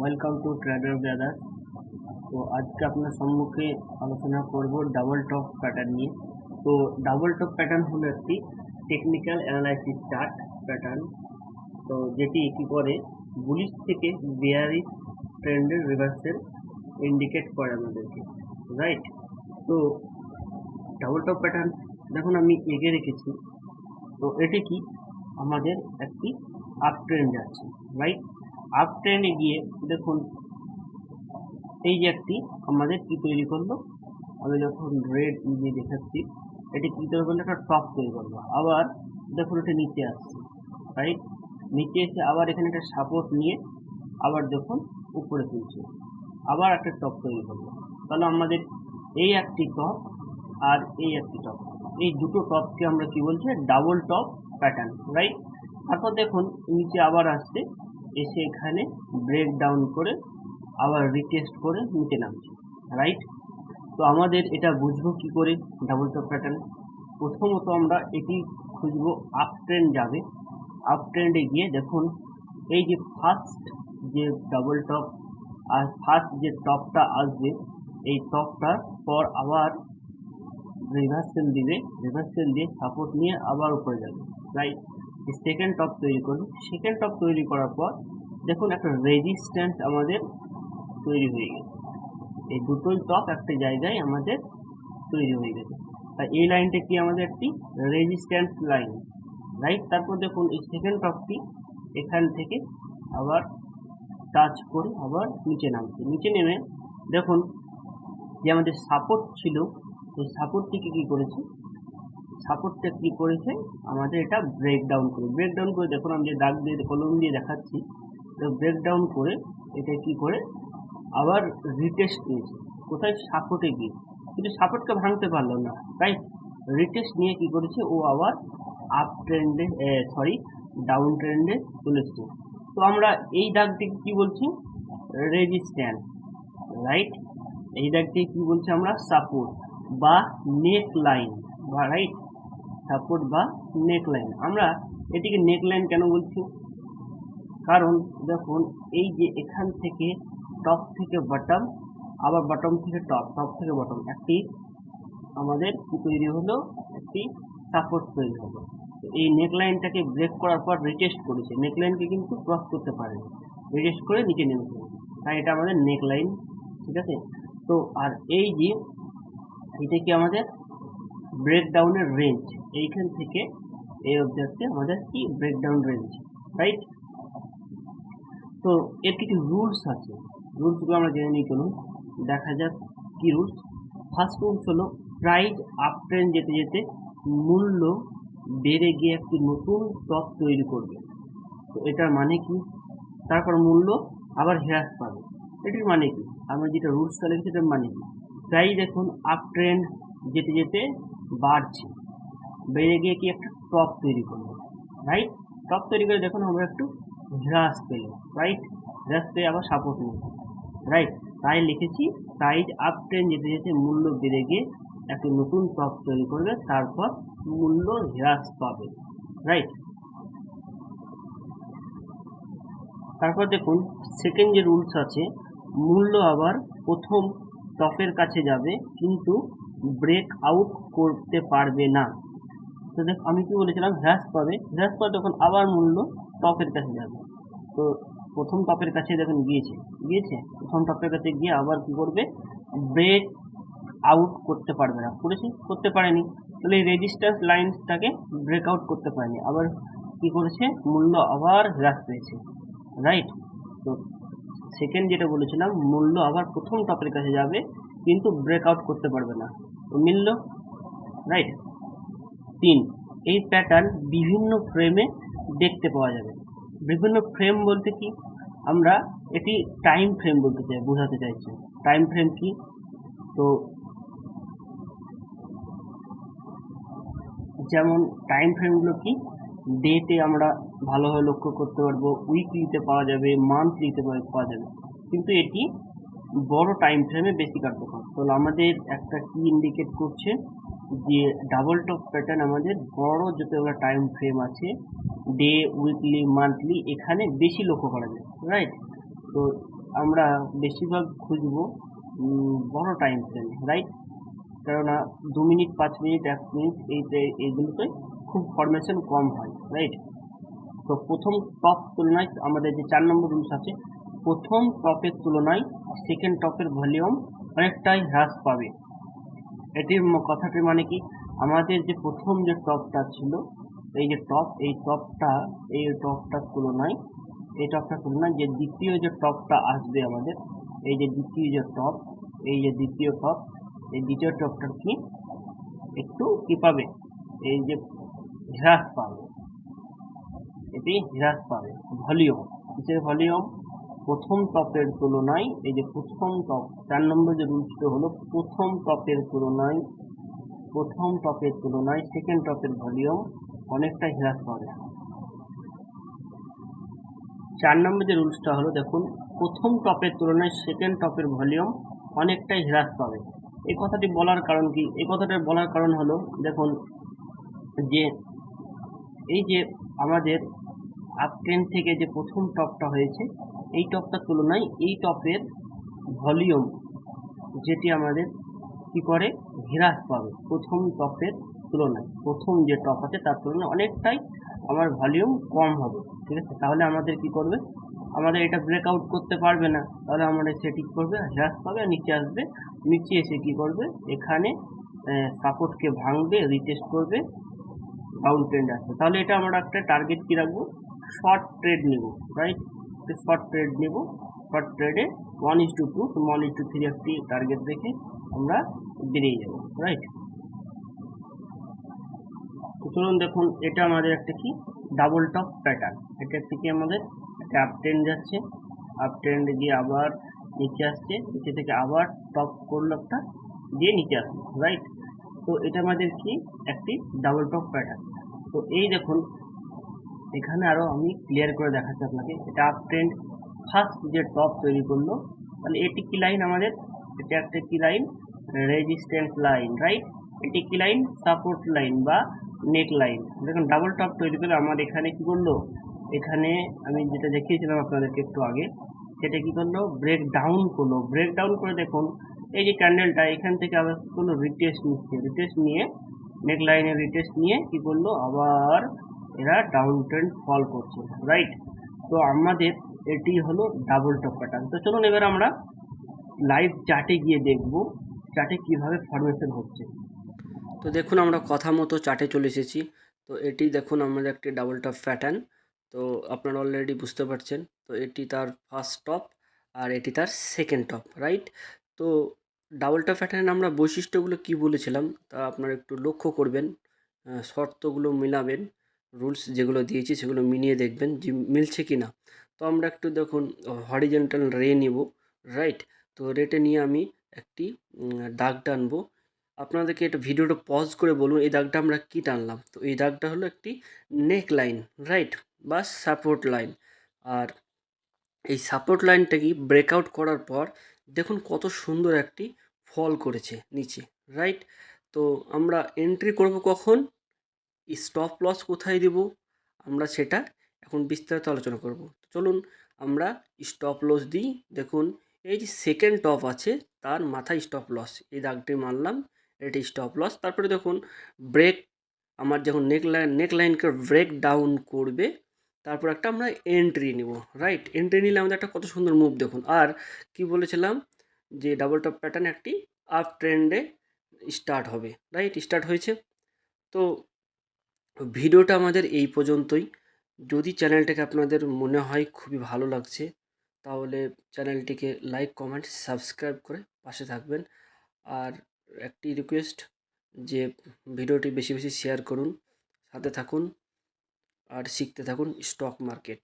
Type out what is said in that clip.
Welcome to tedder brothers. তো আজকে আপনার সম্মুখে আলোচনা করব ডাবল টপ প্যাটার্ন নিয়ে। তো ডাবল টপ প্যাটার্ন হলো একটি টেকনিক্যাল অ্যানালাইসিস চার্ট প্যাটার্ন, তো যেটি কি করে বুলিশ থেকে বেয়ারিশ ট্রেন্ডের রিভার্সেল ইন্ডিকেট করে আমাদেরকে, রাইট। তো ডাবল টপ প্যাটার্ন দেখুন আমি এঁকে রেখেছি। তো এটি কি আমাদের একটি আপ ট্রেন্ড যাচ্ছে, রাইট। আপ ট্রেন্ডে গিয়ে দেখুন এই যে একটি আমাদের কি তৈরি করলো, আমি যখন রেড দিয়ে দেখাচ্ছি এটি কি তৈরি করলো, একটা টপ তৈরি করলো। আবার দেখুন এটা নিচে আসছে, রাইট। নিচে এসে আবার এখানে একটা সাপোর্ট নিয়ে আবার দেখুন উপরে তুলছে, আবার একটা টপ তৈরি করলো। তাহলে আমাদের এই একটি টপ আর এই একটি টপ, এই দুটো টপকে আমরা কি বলছি, ডাবল টপ প্যাটার্ন, রাইট। তারপর দেখুন নিচে আবার আসছে, এসে এখানে ব্রেক ডাউন করে আবার রিটেস্ট করে নিচে নামছে, রাইট। তো আমাদের এটা বুঝবো কি করে ডাবল টপ প্যাটার্ন? প্রথমত আমরা এটি খুঁজবো আপ ট্রেন্ড যাবে। আপ ট্রেন্ডে গিয়ে দেখুন এই যে ফার্স্ট যে ডাবল টপ আর ফার্স্ট যে টপটা আসবে, এই টপটার পর আবার রিভার্সেল দিবে, রিভার্সেল দিয়ে সাপোর্ট নিয়ে আবার উপরে যাবে, রাইট। সেকেন্ড টপ তৈরি করবে, সেকেন্ড টপ তৈরি করার পর দেখুন একটা রেজিস্ট্যান্স আমাদের তৈরি হয়ে গেছে। এই দুটোই টপ একটা জায়গায় আমাদের তৈরি হয়ে গেছে, তাই এই লাইনটা কি আমাদের একটি রেজিস্ট্যান্স লাইন, রাইট। তারপর দেখুন এই সেকেন্ড টপটি এখান থেকে আবার টাচ করে আবার নিচে নামছে, নিচে নেমে দেখুন যে আমাদের সাপোর্ট ছিল, এই সাপোর্টটিকে কি করেছে, সাপোর্টটা কি করেছে আমাদের এটা ব্রেকডাউন করে, ব্রেকডাউন করে দেখুন আমি যে দাগ দিয়ে কলম দিয়ে দেখাচ্ছি, ব্রেকডাউন করে এটা কি করে আবার রিটেস্ট নিয়েছে, কোথায়, সাপোর্টে গিয়ে, কিন্তু সাপোর্টকে ভাঙতে পারলো না, রাইট। রিটেস্ট নিয়ে কি করেছে, ও আবার আপ ট্রেন্ডে ডাউন ট্রেন্ডে চলেছে। তো আমরা এই দাগটিকে কি বলছি, রেজিস্ট্যান্স, রাইট। এই দাগটিকে কি বলছি আমরা, সাপোর্ট বা নেক লাইন, বা রাইট, সাপোর্ট বা নেক লাইন। আমরা এটিকে নেক লাইন কেন বলছি, কারণ দেখুন এই যে এখান থেকে টপ থেকে বটম, আবার বটম থেকে টপ, টপ থেকে বটম, একটি আমাদের কি তৈরি হলো, একটি সাপোর্ট তৈরি হলো। তো এই নেকলাইনটাকে ব্রেক করার পর রিটেস্ট করেছে, নেকলাইনকে কিন্তু ক্রস করতে পারেনি, রিটেস্ট করে নিচে নেমেছে, তাই এটা আমাদের নেকলাইন, ঠিক আছে। তো আর এই যে এটা কি আমাদের ব্রেকডাউনের রেঞ্জ, এইখান থেকে এই অবজেক্টে আমাদের কি ব্রেকডাউন রেঞ্জ, রাইট। তো এর কিছু রুলস আছে, রুলসগুলো আমরা জেনে নিই, চলুন দেখা যাক কি রুলস। ফার্স্ট রুলস হলো প্রাইস আপ ট্রেন্ড যেতে যেতে মূল্য বেড়ে গিয়ে একটি নতুন টপ তৈরি করবে। তো এটার মানে কি, তারপর মূল্য আবার হ্রাস পাবে, এটির মানে কি, আমরা যেটা রুলসটা লিখছি এটার মানে কি, প্রাইস দেখুন আপ ট্রেন্ড যেতে যেতে বাড়ছে, বেড়ে গিয়ে কি একটা টপ তৈরি করবে, রাইট। টপ তৈরি করে দেখুন আমরা একটু হ্রাস পেল, রাইট, হ্রাস পেয়ে আবার সাপোর্ট নিয়ে, রাইট। তাই লিখেছি প্রাইস আপ ট্রেন্ড যেতে যেতে মূল্য বেড়ে গিয়ে একটা নতুন টপ তৈরি করবে, তারপর মূল্য হ্রাস পাবে, রাইট। তারপর দেখুন সেকেন্ড যে রুলস আছে, মূল্য আবার প্রথম টপের কাছে যাবে কিন্তু ব্রেক আউট করতে পারবে না। তো দেখ আমি কি বলেছিলাম, হ্রাস পাবে, হ্রাস পাবে তখন আবার মূল্য টপের কাছে যাবে। তো প্রথম টপের কাছে দেখুন গিয়েছে, গিয়েছে প্রথম টপের কাছে গিয়ে আবার কি করবে, ব্রেক আউট করতে পারবে না, করেছে, করতে পারেনি, তাহলে এই রেজিস্ট্যান্স লাইনটাকে ব্রেক আউট করতে পারেনি, আবার কি করেছে, মূল্য আবার হ্রাস পেয়েছে, রাইট। তো সেকেন্ড যেটা বলেছিলাম, মূল্য আবার প্রথম টপের কাছে যাবে কিন্তু ব্রেক আউট করতে পারবে না, তো মিলল, রাইট। 3, এই প্যাটার্ন বিভিন্ন ফ্রেমে দেখতে পাওয়া যাবে। বিভিন্ন ফ্রেম বলতে কি, আমরা এটি টাইম ফ্রেম বলতে চাই, বোঝাতে চাইছি। টাইম ফ্রেম কি, তো যেমন টাইম ফ্রেমগুলো কি, ডেতে আমরা ভালোভাবে লক্ষ্য করতে পারবো, উইকলিতে পাওয়া যাবে, মান্থলিতে পাওয়া যাবে, কিন্তু এটি বড় টাইম ফ্রেমে বেশি কার্যকর। তাহলে আমাদের একটা কি ইন্ডিকেট করছে, যে ডাবল টপ প্যাটার্ন আমাদের বড় যতগুলো টাইম ফ্রেম আছে, ডে, উইকলি, মান্থলি, এখানে বেশি লক্ষ্য করা যায়, রাইট। তো আমরা বেশিরভাগ খুঁজবো বড় টাইম ফ্রেম, রাইট? কেননা 2 মিনিট, 5 মিনিট, 1 মিনিট এইগুলোতে খুব ফরমেশন কম হয়, রাইট? তো প্রথম টপ তুলনায় আমাদের যে 4 নম্বর রুলস আছে, প্রথম টপের তুলনায় সেকেন্ড টপের ভলিউম অনেকটাই হ্রাস পাবে। এটির কথাটির মানে কি, আমাদের যে প্রথম যে টপটা ছিল, এই যে টপ, এই টপটার তুলনায় যে দ্বিতীয় যে টপটা আসবে আমাদের, এই যে দ্বিতীয় যে টপ, এই যে দ্বিতীয় টপ, এই দ্বিতীয় টপটার কি একটু কি পাবে, এই যে হ্রাস পাবে, এটি হ্রাস পাবে। ভলিউম, কিসের ভলিউম? প্রথম টপের তুলনায়, এই যে প্রথম টপ, 4 নম্বর যে রুলসটা হলো প্রথম টপের তুলনায় সেকেন্ড টপের ভলিউম অনেকটাই হ্রাস পাবে। 4 নম্বর যে রুলসটা হলো, দেখুন, প্রথম টপের তুলনায় সেকেন্ড টপের ভলিউম অনেকটাই হ্রাস পাবে। এই কথাটি বলার কারণ কি? এই কথাটা বলার কারণ হলো, দেখুন, যে এই যে আমাদের আপ ট্রেন্ড থেকে যে প্রথম টপটা হয়েছে, এই টপটার তুলনায় এই টপের ভলিউম যেটি আমাদের কি করে হ্রাস পাবে প্রথম টপের তুলনায়। প্রথম যে টপ আছে তার তুলনায় অনেকটাই আমার ভলিউম কম হবে, ঠিক আছে? তাহলে আমাদের কি করবে, আমাদের এটা ব্রেকআউট করতে পারবে না, তাহলে আমাদের সেটি করবে হ্রাস পাবে আর নিচে আসবে। নিচে এসে কি করবে, এখানে সাপোর্টকে ভাঙবে, রিটেস্ট করবে, ডাউন ট্রেন্ড আসবে। তাহলে এটা আমরা একটা টার্গেট কি রাখবো, শর্ট ট্রেড নেব, রাইট? শর্ট ট্রেড নেব, শর্ট ট্রেডে 1:2 1:3 একটি টার্গেট রেখে আমরা বেরিয়ে যাব, রাইট? তো চলুন দেখুন, এটা আমাদের একটা কি ডাবল টপ প্যাটার্ন। এটা একটা কি আমাদের একটা আপ ট্রেন্ড যাচ্ছে, আপ ট্রেন্ডে গিয়ে আবার নিচে আসছে, নিচে থেকে আবার টপ করলো একটা, দিয়ে নিচে আসলো, রাইট? তো এটা আমাদের কি একটি ডাবল টপ প্যাটার্ন। তো এই দেখুন, এখানে আরো আমি ক্লিয়ার করে দেখাচ্ছি আপনাকে। এটা আপ ট্রেন্ড ফার্স্ট যে টপ তৈরি করলো, তাহলে এটি কি লাইন আমাদের, এটা একটা কি লাইন, রেজিস্ট্যান্স লাইন, রাইট? এটি কি লাইন, সাপোর্ট লাইন বা নেক লাইন। দেখুন, ডাবল টপ তৈরি করে আমার এখানে কি করলো, এখানে আমি যেটা দেখিয়েছিলাম আপনাদেরকে একটু আগে, সেটা কি করলো, ব্রেক ডাউন করলো। ব্রেক ডাউন করে দেখুন, এই যে ক্যান্ডেলটা এখান থেকে আবার কি করলো, রিটেস্ট নিচ্ছে, রিটেস্ট নিয়ে নেক লাইনের রিটেস্ট নিয়ে কি করলো, আবার এরা ডাউন ট্রেন্ড ফল করছে, রাইট? তো আমাদের এটি হলো ডাবল টপ প্যাটার্ন। তো চলুন এবার আমরা লাইভ চার্টে গিয়ে দেখব চার্টে কিভাবে ফরমেশন হচ্ছে। তো দেখুন, আমরা কথা মতো চার্টে চলে এসেছি। তো এটি দেখুন আমাদের একটি ডাবল টপ প্যাটার্ন। তো আপনারা অলরেডি বুঝতে পারছেন, তো এটি তার ফার্স্ট টপ আর এটি তার সেকেন্ড টপ, রাইট? তো ডাবল টপ প্যাটার্ন আমরা বৈশিষ্ট্যগুলো কি বলেছিলাম তা আপনারা একটু লক্ষ্য করবেন, শর্তগুলো মিলাবেন, রুলস যেগুলো দিয়েছি সেগুলো মিলিয়ে দেখবেন যে মিলছে কি না। তো আমরা একটু দেখুন হরিজন্টাল রে নেব, রাইট? তো রেটে নিয়ে আমি একটি দাগ টানবো। আপনাদেরকে এটা ভিডিওটা পজ করে বলুন এই দাগটা আমরা কি টানলাম। তো এই দাগটা হলো একটি নেক লাইন, রাইট, বা সাপোর্ট লাইন। আর এই সাপোর্ট লাইনটা কি ব্রেকআউট করার পর দেখুন কত সুন্দর একটি ফল করেছে নিচে, রাইট? তো আমরা এন্ট্রি করব কখন, স্টপ লস কোথায় দেব, আমরা সেটা এখন বিস্তারিত আলোচনা করব। চলুন আমরা স্টপ লস দিই। দেখুন, এই যে সেকেন্ড টপ আছে তার মাথায় স্টপ লস, এই দাগটি মারলাম, এটি স্টপ লস। তারপরে দেখুন ব্রেক, আমার যখন নেক লাইনকে ব্রেক ডাউন করবে, তারপর একটা আমরা এন্ট্রি নিব, রাইট? এন্ট্রি নিলে আমাদের একটা কত সুন্দর মুভ দেখুন। আর কি বলেছিলাম, যে ডাবল টপ প্যাটার্ন একটি আপ ট্রেন্ডে স্টার্ট হবে, রাইট? স্টার্ট হয়েছে। তো ভিডিওটা আমাদের এই পর্যন্তই। যদি চ্যানেলটাকে আপনাদের মনে হয় খুবই ভালো লাগছে, তাহলে চ্যানেলটিকে লাইক, কমেন্ট, সাবস্ক্রাইব করে পাশে থাকবেন। আর একটি রিকোয়েস্ট, যে ভিডিওটি বেশি বেশি শেয়ার করুন, সাথে থাকুন আর শিখতে থাকুন স্টক মার্কেট।